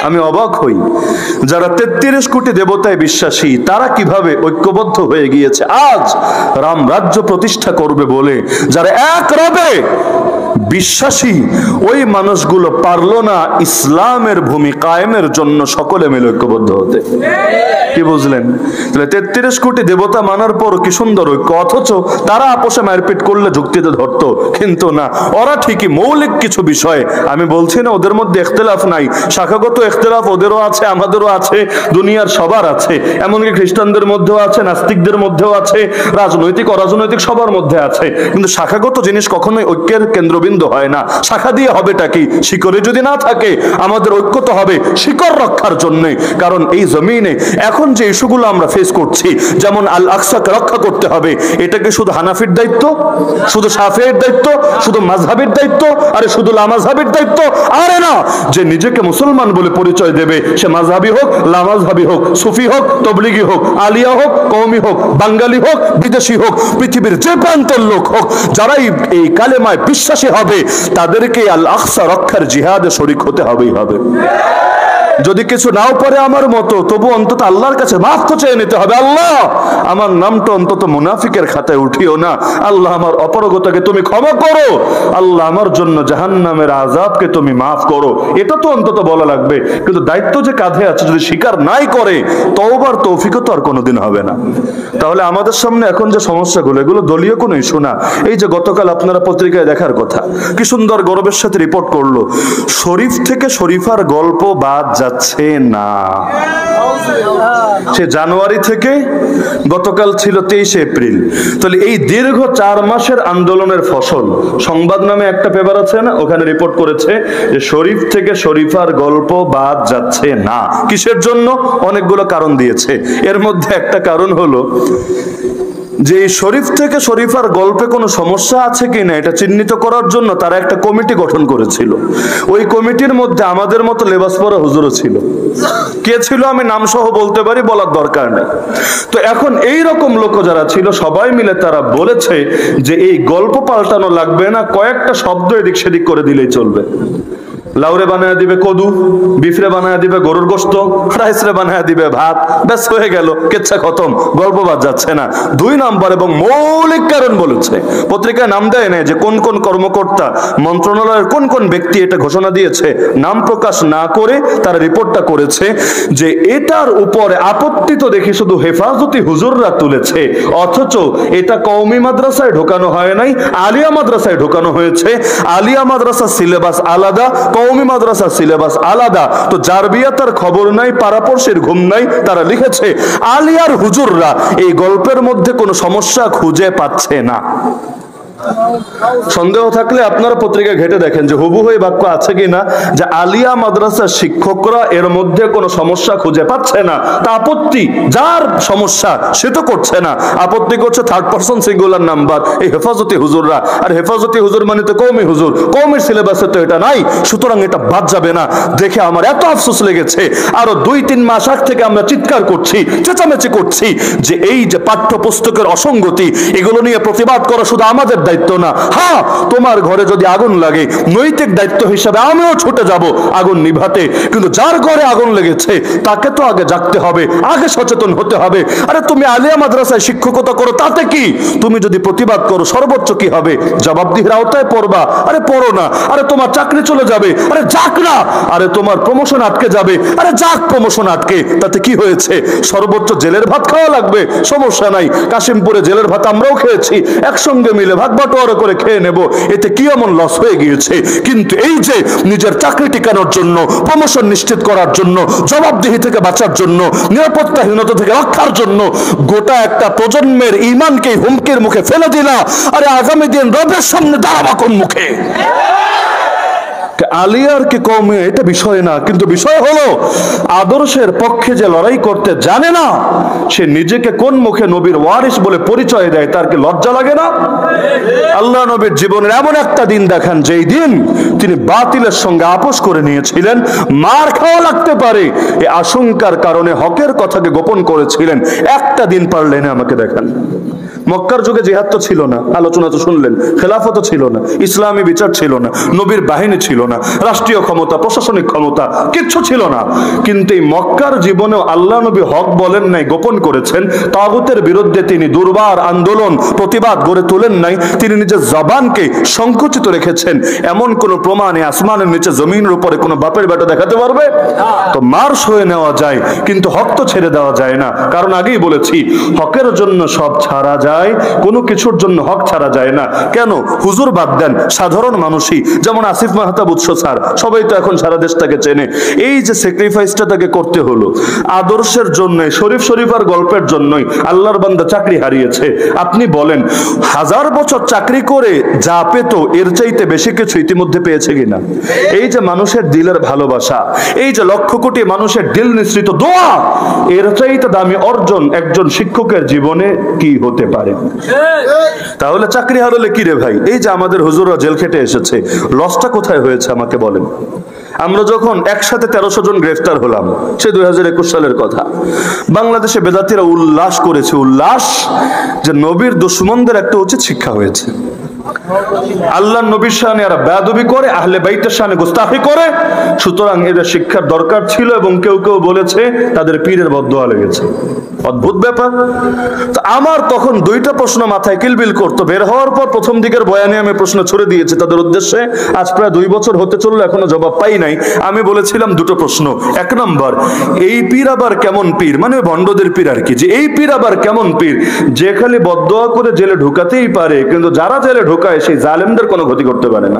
আমি অবাক হই, যারা 33 কোটি দেবতায় বিশ্বাসী তারা কিভাবে ঐক্যবদ্ধ হয়ে গিয়েছে আজ রাম রাজ্য প্রতিষ্ঠা করবে বলে। যারা এক রবে বিশ্বাসী ওই মানুষগুলো পারলো না ইসলামের ভূমি কায়েমের জন্য সকলে মিলে ঐক্যবদ্ধ হতে। কি বুঝলেন? তাহলে 33 কোটি দেবতা মানার পর কি সুন্দর ঐক্য, অথচ তারা আপোষে মারপিট করলে যুক্তিতে ধরতো, কিন্তু না, ওরা ঠিকই মৌলিক কিছু বিষয়ে, আমি বলছি না ওদের মধ্যে ইখতিলাফ নাই, শাখাগত ইখতিলাফ ওদেরও আছে আমাদেরও আছে, দুনিয়ার সবার আছে, এমনকি খ্রিস্টানদের মধ্যেও আছে, নাস্তিকদের মধ্যেও আছে, রাজনৈতিক অরাজনৈতিক সবার মধ্যে আছে, কিন্তু শাখাগত জিনিস কখনোই ঐক্যের কেন্দ্রবিন্দু হয় না। শাখা দিয়ে হবেটা কি? শিকড়ে যদি না থাকে আমাদের ঐক্য তো হবে শিকড় রক্ষার জন্য। কারণ এই জমিনে এখন যে ইস্যুগুলো আমরা ফেস করছি, যেমন আল আকসাকে রক্ষা করতে হবে, এটা কি শুধু হানাফির দায়িত্ব, শুধু শাফিঈর দায়িত্ব, শুধু মাযহাবের দায়িত্ব, আরে শুধু লামাযহাবের দায়িত্ব? আরে না, যে নিজেকে মুসলমান বলে পরিচয় দেবে সে মাযহাবী হোক, লামাযহাবী হোক, সুফি হোক, তবলিগি হোক, আলিয়া হোক, কওমি হোক, বাঙালি হোক, বিদেশি হোক, পৃথিবীর যে প্রান্তের লোক হোক, যারাই এই কালেমায় বিশ্বাসী হবে তাদেরকে আল আকসা রক্ষার জিহাদে শরীক হতে হবেই হবে। যদি কিছু নাও পারে আমার মতো, তবু অন্তত আল্লাহর কাছে মাফ তো চেয়ে নিতে হবে। আল্লাহ, আমার নামটা অন্তত মুনাফিকের খাতায় উঠিও না। আল্লাহ, আমার অপারগতাকে তুমি ক্ষমা করো। আল্লাহ, আমার জন্য জাহান্নামের আযাবকে তুমি মাফ করো। এটা তো অন্তত বলা লাগবে। কিন্তু দায়িত্ব যে কাঁধে আছে, যদি স্বীকার নাই করে তওবার তৌফিকও তো আর কোনোদিন হবে না। তাহলে আমাদের সামনে এখন যে সমস্যাগুলো, এগুলো দলীয় কোনো ইস্যু না। এই যে গতকাল আপনারা পত্রিকায় দেখার কথা, কি সুন্দর গর্বের সাথে রিপোর্ট করলো, শরীফ থেকে শরীফার গল্প বাদ যাচ্ছে না। সে জানুয়ারি থেকে গতকাল ছিল 23 এপ্রিল, তাহলে এই দীর্ঘ 4 মাসের আন্দোলনের ফসল। সংবাদ নামে একটা পেপার আছে না, ওখানে রিপোর্ট করেছে যে শরীফ থেকে শরীফার গল্প বাদ যাচ্ছে না। কিসের জন্য? অনেকগুলো কারণ দিয়েছে। এর মধ্যে একটা কারণ হলো যে শরীফ থেকে শরীফার গল্পে কোনো সমস্যা আছে কিনা এটা চিহ্নিত করার জন্য তারা একটা কমিটি গঠন করেছিল। ওই কমিটির মধ্যে আমাদের মতো লেবাস পরা হুজুরও ছিল। কে ছিল আমি নাম সহ বলতে পারি, বলার দরকার নেই। তো এখন এই রকম লোক যারা ছিল সবাই মিলে তারা বলেছে যে এই গল্প পাল্টানো লাগবে না, কয়েকটা শব্দ এদিক সেদিক করে দিলেই চলবে। লাউরে বানায় দিবে কদু, বিফরে বানায় দিবে গরুর গোশত, রাইসরে বানায় দিবে ভাত, ব্যাস হয়ে গেল, কেচ্ছা খতম, গল্প বাদ যাচ্ছে না। 2 নাম্বার এবং মৌলিক কারণ বলেছে, পত্রিকায় নাম দেয় না যে কোন কোন কর্মকর্তা, মন্ত্রণালয়ের কোন কোন ব্যক্তি এটা ঘোষণা দিয়েছে, নাম প্রকাশ না করে তারা রিপোর্টটা করেছে যে এটার উপরে আপত্তি তো দেখি শুধু হেফাজতি হুজুররা তুলেছে, অথচ এটা কওমি মাদ্রাসায় ঢোকানো হয় নাই, আলিয়া মাদ্রাসায় ঢোকানো হয়েছে। আলিয়া মাদ্রাসা সিলেবাস আলাদা, কওমি মাদ্রাসা সিলেবাস আলাদা। তো যার বিয়া তার খবর নাই, পাড়াপড়শির ঘুম নাই, তারা লিখেছে আলিয়ার হুজুররা এই গল্পের মধ্যে কোনো সমস্যা খুঁজে পাচ্ছে না। সন্দেহ থাকলে আপনারা পত্রিকা ঘেটে দেখেন যে হুবহু এই বাক্য আছে কিনা, যে আলিয়া মাদ্রাসার শিক্ষকরা এর মধ্যে কোনো সমস্যা খুঁজে পাচ্ছে না। তা আপত্তি যার সমস্যা সে তো করছে না, আপত্তি করছে 3rd পারসন সিঙ্গুলার নাম্বার এই হেফাজতি হুজুররা। আর হেফাজতি হুজুর মানে তো কওমি হুজুর, কওমির সিলেবাসে তো এটা নাই, সুতরাং এটা বাদ যাবে না। দেখে আমার এত আফসোস লেগেছে। আরো 2-3 মাস আগ থেকে আমরা চিৎকার করছি, চেঁচামেচি করছি যে এই যে পাঠ্যপুস্তকের অসঙ্গতি, এগুলো নিয়ে প্রতিবাদ করা শুধু আমাদের দায়িত্ব না। হ্যাঁ, তোমার ঘরে যদি আগুন লাগে নৈতিক দায়িত্ব হিসাবে আমিও ছুটে যাব আগুন নিভাতে, কিন্তু যার ঘরে আগুন লেগেছে তাকে তো আগে জাগতে হবে, আগে সচেতন হতে হবে। আরে তুমি আলিয়া মাদ্রাসায় শিক্ষকতা করো, তাতে কি? তুমি যদি প্রতিবাদ করো সর্বোচ্চ কি হবে? জবাবদিহির আওতায় পড়বা। আরে পড়ো না। আরে তোমার চাকরি চলে যাবে, আরে যাক না। আরে তোমার প্রমোশন আটকে যাবে, আরে যাক প্রমোশন আটকে, তাতে কি হয়েছে? সর্বোচ্চ জেলের ভাত খাওয়া লাগবে, সমস্যা নাই। কাশিমপুরে জেলের ভাত আমরাও খেয়েছি, একসঙ্গে মিলে ভাগ বাটোয়ারা করে খেয়ে নেব, এতে কি এমন লস হয়ে গিয়েছে? কিন্তু এই যে নিজের চাকরি টিকানোর জন্য, প্রমোশন নিশ্চিত করার জন্য, জবাবদিহি থেকে বাঁচার জন্য, নিরাপত্তাহীনতা থেকে রক্ষার জন্য গোটা একটা প্রজন্মের ঈমানকে হুমকির মুখে ফেলে দিলা। আরে আগামী দিন রবের সামনে দাঁড়াবা কোন মুখে? আলিয়ার কি কওমি এটা বিষয় না, কিন্তু বিষয় হলো আদর্শের পক্ষে যে লড়াই করতে জানে না সে নিজেকে কোন মুখে নবীর ওয়ারিস বলে পরিচয় দেয়, তার কি লজ্জা লাগে না? আল্লাহ নবীর জীবনের এমন একটা দিন দেখান যেই দিন তিনি বাতিলের সঙ্গে আপোষ করে নিয়েছিলেন, মার খাওয়া লাগতে পারে এই আশঙ্কার কারণে হকের কথাকে গোপন করেছিলেন। একটা দিন পারলেন আমাকে দেখান। মক্কার যুগে জিহাদ তো ছিল না, আলোচনা তো শুনলেন, খেলাফত ছিল না, ইসলামী বিচার ছিল না, নবীর বাহিনী ছিল না, রাষ্ট্রীয় ক্ষমতা, প্রশাসনিক ক্ষমতা কিচ্ছু ছিল না। কিন্তু এই মক্কার জীবনেও আল্লাহ নবী হক বলেন নাই, গোপন করেছেন। তাগুতের বিরুদ্ধে তিনি দুর্বার আন্দোলন প্রতিবাদ গড়ে তোলেন নাই, তিনি নিজের জবানকে সংকুচিত রেখেছেন। এমন কোন প্রমাণে আসমানের নিচে জমিনের উপরে কোন বাপের বেটা দেখাতে পারবে? তো মার সয়ে নেওয়া যায়, কিন্তু হক তো ছেড়ে দেওয়া যায় না। কারণ আগেই বলেছি, হকের জন্য সব ছাড়া যায়, কোনো কিছুর জন্য হক ছাড়া যায় না। কেন? হুজুর বাদ দেন, সাধারণ মানুষই, যেমন আসিফ মাহতাব উৎস স্যার, সবাই তো এখন সারা দেশটাকে চেনে। এই যে স্যাক্রিফাইসটা তাকে করতে হলো আদর্শের জন্যই, শরীফার গল্পের জন্যই আল্লাহর বান্দা চাকরি হারিয়েছে। আপনি বলেন, 1000 বছর চাকরি করে যা পেত এর চাইতে বেশি কিছু ইতিমধ্যে পেয়েছে কিনা? এই যে মানুষের দিলের ভালোবাসা, এই যে লক্ষ কোটি মানুষের দিল নিঃসৃত দোয়া, এর চাইতে দামি অর্জন একজন শিক্ষকের জীবনে কি হতে পারে? তাহলে চাকরি হারালে কি রে ভাই? এই যে আমাদের হুজুররা জেল খেটে এসেছে, লসটা কোথায় হয়েছে আমাকে বলেন। আমরা যখন একসাথে 1300 জন গ্রেফতার হলাম, সে 2021 সালের কথা, বাংলাদেশে বেদাতিরা উল্লাস করেছে, উল্লাস যে নবীর দুশমনদের একটা উচিত শিক্ষা হয়েছে। আল্লাহ নবীর শানে এরা বেয়াদবি করে, আহলে বাইতের শানে গুস্তাখি করে, সুতরাং এদের শিক্ষার দরকার ছিল। এবং কেউ কেউ বলেছে তাদের পীরের বদদোয়া লেগেছে। অদ্ভুত ব্যাপার। তো আমার তখন দুইটা প্রশ্ন মাথায় কিলবিল করতো। বের হওয়ার পর প্রথম দিকের বয়ানে আমি প্রশ্ন ছুড়ে দিয়েছি তাদের উদ্দেশ্যে, আজ প্রায় 2 বছর হতে চললো, এখনো জবাব পাই নাই। আমি বলেছিলাম দুটো প্রশ্ন। 1 নম্বর, এই পীর আবার কেমন পীর, মানে ভণ্ডদের পীর আর কি, যে এই পীর আবার কেমন পীর যে খালি বদদোয়া করে জেলে ঢুকাতেই পারে, কিন্তু যারা জেলে ঢুকায় সেই জালেমদের কোনো ক্ষতি করতে পারে না।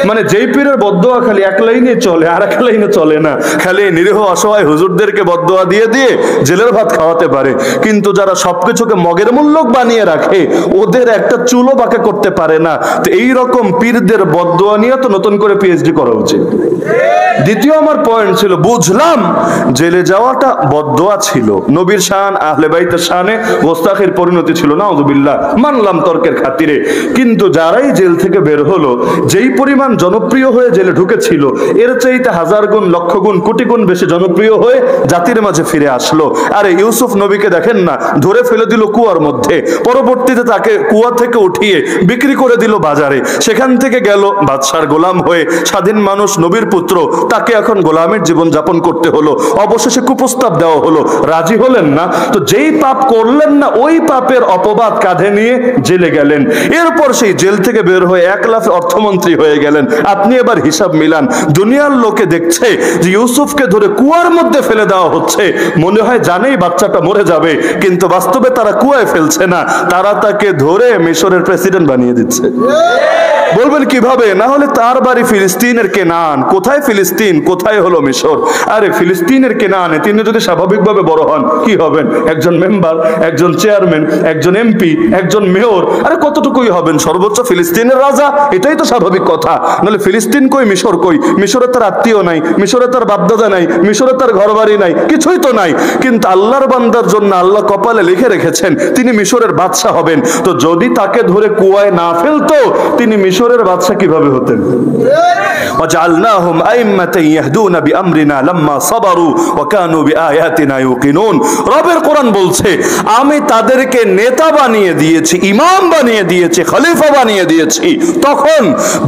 মানে যেই পীরের বদদোয়া খালি এক লাইনে চলে, আর এক লাইনে চলে না, খালি নিরীহ অসহায় হুজুরদেরকে বদদোয়া দিয়ে দিয়ে জেলের ভাত খাওয়াতে পারে, কিন্তু যারা সবকিছুকে মগের মূল্যক বানিয়ে রাখে ওদের একটা চুলো বাঁকা করতে পারে না। তো এইরকম পীরদের বদদোয়া নিয়ে তো নতুন করে পিএইচডি করা উচিত। দ্বিতীয় আমার পয়েন্ট ছিল, বুঝলাম জেলে যাওয়াটা বদদোয়া ছিল, নবীর শান আহলে বাইতের শানে গোস্তাখির পরিণতি ছিল, নাউযুবিল্লাহ, মানলাম তর্কের খাতিরে। কিন্তু যারাই জেল থেকে বের হলো, যেই পরিমাণ জনপ্রিয় হয়ে জেলে ঢুকেছিল, এর চাইতে 1000 গুণ, লক্ষ গুণ, কোটি গুণ বেশি জনপ্রিয় হয়ে জাতির মাঝে ফিরে আসলো। আরে ইউসুফ নবীকে দেখেন না, ধরে ফেলে দিল কুয়ার মধ্যে, পরবর্তীতে তাকে কুয়া থেকে উঠিয়ে বিক্রি করে দিল বাজারে, সেখান থেকে গেল বাদশার গোলাম হয়ে, স্বাধীন মানুষ, নবীর পুত্র, তাকে এখন গোলামের জীবন যাপন করতে হলো। অবশেষে কুপ্রস্তাব দেওয়া হলো, রাজি হলেন না। তো যেই পাপ করলেন না, ওই পাপের অপবাদ কাঁধে নিয়ে জেলে গেলেন। এরপর সেই জেল থেকে বের হয়ে 1 লাখ অর্থমন্ত্রী হয়ে গেলেন। আপনি এবার হিসাব মিলান, দুনিয়ার লোকে দেখছে যে ইউসুফকে ধরে কুয়ার মধ্যে ফেলে দেওয়া হচ্ছে, মনে হয় জানেই বাচ্চাটা মরে যাবে, কিন্তু বাস্তবে তারা কুয়ায় ফেলছে না, তারা তাকে ধরে মিশরের প্রেসিডেন্ট বানিয়ে দিচ্ছে। বলবেন কিভাবে? না হলে তার বাড়ি ফিলিস্তিনের কেনান। কোথায় ফিলিস্তিন, কোথায় হলো মিশর? আরে ফিলিস্তিনের কেনানে তিনি যদি স্বাভাবিকভাবে বড় হন, কি হবেন? একজন মেম্বার, একজন চেয়ারম্যান, একজন এমপি, একজন মেয়র, আরে কতটুকুই হবেন? সর্বোচ্চ ফিলিস্তিনের রাজা, এটাই তো স্বাভাবিক কথা। নাহলে ফিলিস্তিন কই, মিশর কই? মিশরে তার আত্মীয় নাই, মিশরে তার বাপদাদা নাই, মিশরে তার ঘর বাড়ি নাই, কিছুই তো নাই। কিন্তু আল্লাহর বান্দার জন্য আল্লাহ কপালে লিখে রেখেছেন তিনি মিশরের বাদশা হবেন। তো যদি তাকে ধরে কুয়ায় না ফেলতো, তিনি মিশরের বাদশা কিভাবে হতেন? وجعلناهم أئمة يهدون بأمرنا لما صبروا وكانوا بآياتنا يوقنون। রবের কোরআন বলছে, আমি তাদেরকে নেতা বানিয়ে দিয়েছি, ইমাম বানিয়ে দিয়েছি, খলিফা বানিয়ে দিয়েছি তখন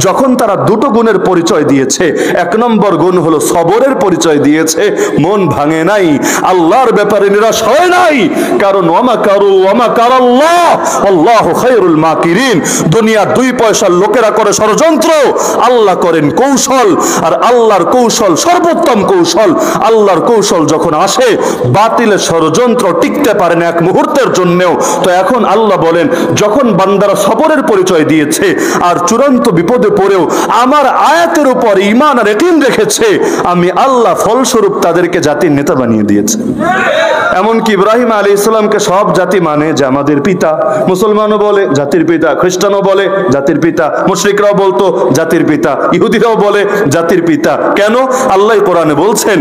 যখন তারা দুটো গুণের পরিচয় দিয়েছে। 1 নম্বর গুণ হলো সবরের পরিচয় দিয়েছে, মন ভাঙে নাই, আল্লাহর ব্যাপারে নিরাশ হয় নাই। কারণ ওয়ামাকারু ওয়ামাকারাল্লাহ আল্লাহু খায়রুল মাকিরিন। দুনিয়ার 2 পয়সার লোকেরা করে ষড়যন্ত্র, আল্লাহ করেন কৌশল, আর আল্লাহর কৌশল সর্বোত্তম কৌশল। আল্লাহর কৌশল যখন আসে, বাতিলের ষড়যন্ত্র টিকতে পারে না 1 মুহূর্তের জন্যও। তো এখন আল্লাহ বলেন, যখন বান্দারা সবরের পরিচয় দিয়েছে আর চূড়ান্ত বিপদে পড়েও আমার আয়াতের উপর ঈমান আর ইয়াকিন রেখেছে, আমি আল্লাহ ফলস্বরূপ তাদেরকে জাতির নেতা বানিয়ে দিয়েছে। এমনকি ইব্রাহিম আলাইহিস সালামকে সব জাতি মানে যে আমাদের পিতা, মুসলমানও বলে জাতির পিতা, খ্রিস্টানও বলে জাতির পিতা, মুশরিকরাও বলতো জাতির পিতা, ইহুদিরাও বলে জাতির পিতা। কেন? আল্লাহ কোরআনে বলছেন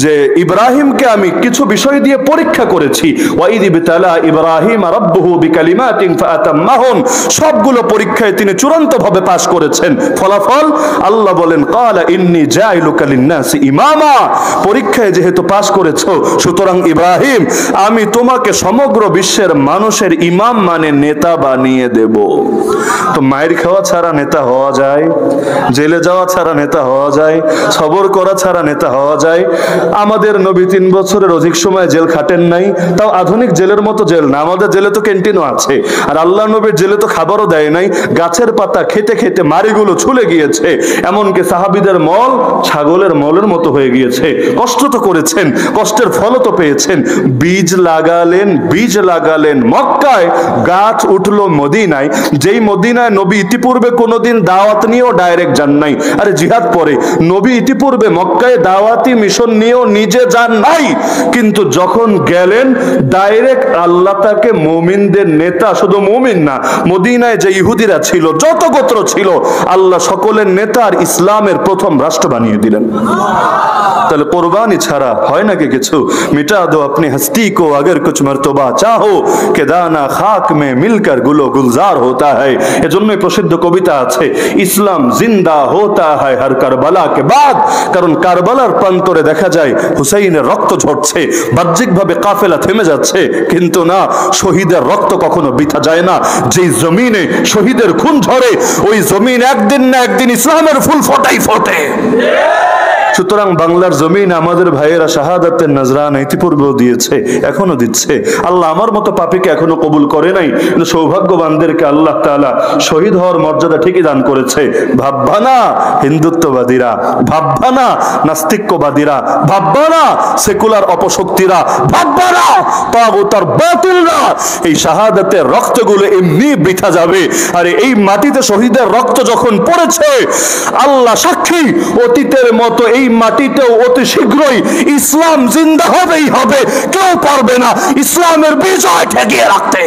যে ইব্রাহিমকে আমি কিছু বিষয় দিয়ে পরীক্ষা করেছি। ওয়াইদ ইবতালা ইব্রাহিম রাব্বুহু বিকালিমাতিন ফাআতাম্মাহুন। সবগুলো পরীক্ষায় তিনি চূড়ান্তভাবে পাশ করেছেন। ফলাফল আল্লাহ বলেন, ক্বালা ইন্নী জাইলুকা লিন-নাসি ইমামা। পরীক্ষায় যেহেতু পাশ করেছো, সুতরাং ইব্রাহিম ইব্রাহিম, আমি তোমাকে সমগ্র বিশ্বের মানুষের ইমাম মানে নেতা বানিয়ে দেব। তো মায়ের খাওয়া ছাড়া নেতা হওয়া যায়? জেলে যাওয়া ছাড়া নেতা হওয়া যায়? সবর করা ছাড়া নেতা হওয়া যায়? আমাদের নবী 3 বছরের অধিক সময় জেল খাটেন নাই, তাও আধুনিক জেলের মতো জেল না, আমাদের জেলে তো ক্যান্টিনও আছে। আর আল্লাহ নবীর জেলে তো খাবারও দেয় নাই, গাছের পাতা খেতে খেতে মাড়িগুলো ছুলে গিয়েছে, এমনকি সাহাবীদের মল ছাগলের মলের মতো হয়ে গিয়েছে। কষ্ট তো করেছেন, কষ্টের ফলও তো পেয়েছেন। বীজ লাগালেন মক্কায়, গাছ উঠলো মদিনায়। যেই মদিনায় নবী ইতিপূর্বে কোনোদিন দাওয়াত নিয়েও ডাইরেক্ট যান নাই, আরে জিহাদ পরে, নবী ইতিপূর্বে মক্কায় দাওয়াতি মিশন নিয়েও নিজে যান নাই, কিন্তু যখন গেলেন ডাইরেক্ট আল্লাহ তাকে মুমিনদের নেতা, শুধু মুমিন না, মদিনায় যে ইহুদিরা ছিল, যত গোত্র ছিল, আল্লাহ সকলের নেতা আর ইসলামের প্রথম রাষ্ট্র বানিয়ে দিলেন। তাহলে কোরবানি ছাড়া হয় নাকি কিছু? মিটা দো আপনি হস্তি কো अगर कुछ मर्तबा चाहो के दाना खाक में मिलकर गुलो गुलजार होता है। এজন্যই প্রসিদ্ধ কবিতা আছে, ইসলাম জিন্দা होता है हर কারবালা के बाद। কারণ কারবালার প্রান্তরে দেখা যায় হুসাইনের রক্ত ঝরছে, বাহ্যিকভাবে কাফেলা থেমে যাচ্ছে, কিন্তু না, শহীদের রক্ত কখনো বৃথা যায় না। যেই জমিনে শহীদের খুন ঝরে, ওই জমিন একদিন না একদিন ইসলামের ফুল ফোটাই ফোটে। সুতরাং বাংলার জমিন আমাদের ভাইয়েরা শাহাদাতের নজরানা ইতিপূর্বেও দিয়েছে, এখনো দিচ্ছে। আল্লাহ আমার মতো পাপীকে এখনো কবুল করে নাই, কিন্তু সৌভাগ্যবানদেরকে আল্লাহ তাআলা শহীদ হওয়ার মর্যাদা ঠিকই দান করেছে। ভাববা না হিন্দুত্ববাদীরা, ভাববা না নাস্তিক্যবাদীরা, ভাববা না সেকুলার অপশক্তিরা, ভাববা না তাগুত আর বাতিলরা, এই শাহাদাতের রক্তগুলো এমনি বৃথা যাবে। আরে এই মাটিতে শহীদের রক্ত যখন পড়েছে, আল্লাহ সাক্ষী, অতীতের মতো এই মাটিতেও অতি শীঘ্রই ইসলাম জিন্দা হবেই হবে। কেউ পারবে না ইসলামের বিজয় ঠেকিয়ে রাখতে।